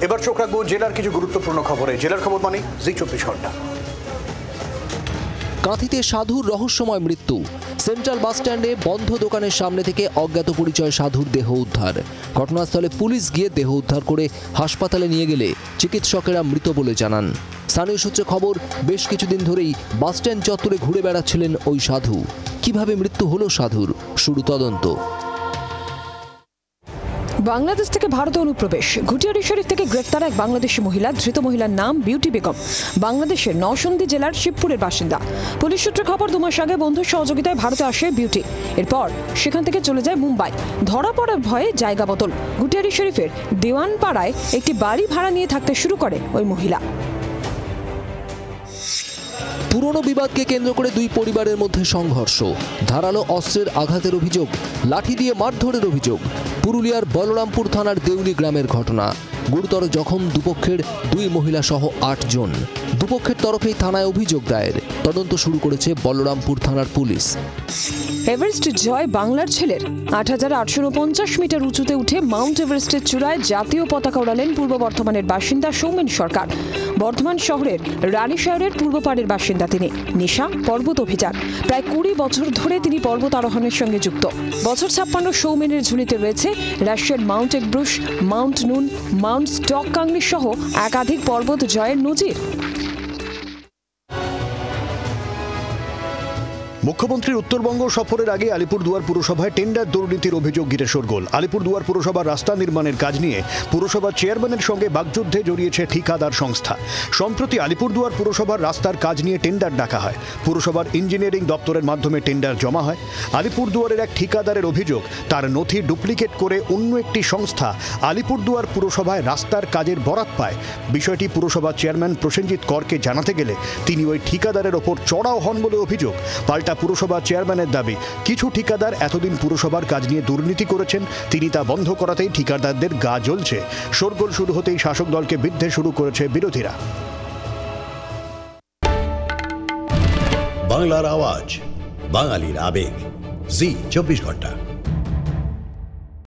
এবার চোখ রাখবো জেলার কিছু গুরুত্বপূর্ণ খবরে। জেলার খবর মানে জি 24 ঘন্টা। কাঁথিতে সাধুর রহস্যময় মৃত্যু। সেন্ট্রাল বাস স্ট্যান্ডে বন্ধ দোকানের সামনে থেকে অজ্ঞাত পরিচয় সাধুর দেহ উদ্ধার। ঘটনাস্থলে পুলিশ গিয়ে দেহ উদ্ধার করে হাসপাতালে নিয়ে গেলে চিকিৎসকেরা মৃত বলে জানান। স্থানীয় সূত্রে খবর, বেশ কিছুদিন ধরেই বাস স্ট্যান্ড চত্বরে ঘুরে বেড়াচ্ছিলেন ওই সাধু। কিভাবে মৃত্যু হলো সাধুর, শুরু তদন্ত। বাংলাদেশ থেকে ভারতে অনুপ্রবেশ। ঘুটিয়ারি শরীফ থেকে গ্রেফতার এক বাংলাদেশি মহিলা। ধৃত মহিলার নাম বিউটি বেগম। বাংলাদেশের নরসিংদী জেলার শিবপুরের বাসিন্দা। পুলিশ সূত্রে খবর, 2 মাস আগে বন্ধুর সহযোগিতায় ভারতে আসে বিউটি। এরপর সেখান থেকে চলে যায় মুম্বাই। ধরা পড়ার ভয়ে জায়গা বদল। ঘুটিয়ারি শরীফের দেওয়ানপাড়ায় একটি বাড়ি ভাড়া নিয়ে থাকতে শুরু করে ওই মহিলা। পুরনো বিবাদকে কেন্দ্র করে দুই পরিবারের মধ্যে সংঘর্ষ। ধারালো অস্ত্রের আঘাতের অভিযোগ, লাঠি দিয়ে মারধরের অভিযোগ। পুরুলিয়ার বলরামপুর থানার দেউলি গ্রামের ঘটনা। গুরুতর জখম দুপক্ষের 2 মহিলা সহ 8 জন। দুপক্ষের তরফেই থানায় অভিযোগ দায়ের। তদন্ত শুরু করেছে বলরামপুর থানার পুলিশ। এভারেস্ট জয় বাংলার ছেলের। 8849 মিটার উঁচুতে উঠে মাউন্ট এভারেস্টের চূড়ায় জাতীয় পতাকা উড়ালেন পূর্ব বর্ধমানের বাসিন্দা সৌমেন সরকার। বর্ধমান শহরের রানীশহরের পূর্ব পাড়ের বাসিন্দা তিনি। নেশা, পর্বত অভিযান। প্রায় 20 বছর ধরে তিনি পর্বত আরোহণের সঙ্গে যুক্ত। বছর 56 সৌমেনের ঝুলিতে রয়েছে রাশিয়ার মাউন্ট এলব্রুস, মাউন্ট নুন, মাউন্ট স্টক কাংলি সহ একাধিক পর্বত জয়ের নজির। মুখ্যমন্ত্রীর উত্তরবঙ্গ সফরের আগে আলিপুরদুয়ার পুরসভায় টেন্ডার দুর্নীতির অভিযোগ ঘিরে শোরগোল। আলিপুরদুয়ার পুরসভার রাস্তা নির্মাণের কাজ নিয়ে পুরসভার চেয়ারম্যানের সঙ্গে বাগযুদ্ধে জড়িয়েছে ঠিকাদার সংস্থা। সম্প্রতি আলিপুরদুয়ার পুরসভার রাস্তার কাজ নিয়ে টেন্ডার ডাকা হয়। পুরসভার ইঞ্জিনিয়ারিং দপ্তরের মাধ্যমে টেন্ডার জমা হয়। আলিপুরদুয়ারের এক ঠিকাদারের অভিযোগ, তার নথি ডুপ্লিকেট করে অন্য একটি সংস্থা আলিপুরদুয়ার পুরসভায় রাস্তার কাজের বরাত পায়। বিষয়টি পুরসভার চেয়ারম্যান প্রসেনজিৎ করকে জানাতে গেলে তিনি ওই ঠিকাদারের ওপর চড়াও হন বলে অভিযোগ। পাল্টা পুরসভা চেয়ারম্যানের দাবি, কিছু ঠিকাদার এতদিন পুরসভার কাজ নিয়ে দুর্নীতি করেছেন, তিনি তা বন্ধ করাতেই ঠিকাদারদের গা জ্বলছে। শোরগোল শুরু হতেই শাসক দলকে বিদ্ধে শুরু করেছে বিরোধীরা। বাংলার আওয়াজ, বাঙালির আবেগ, জি 24 ঘন্টা।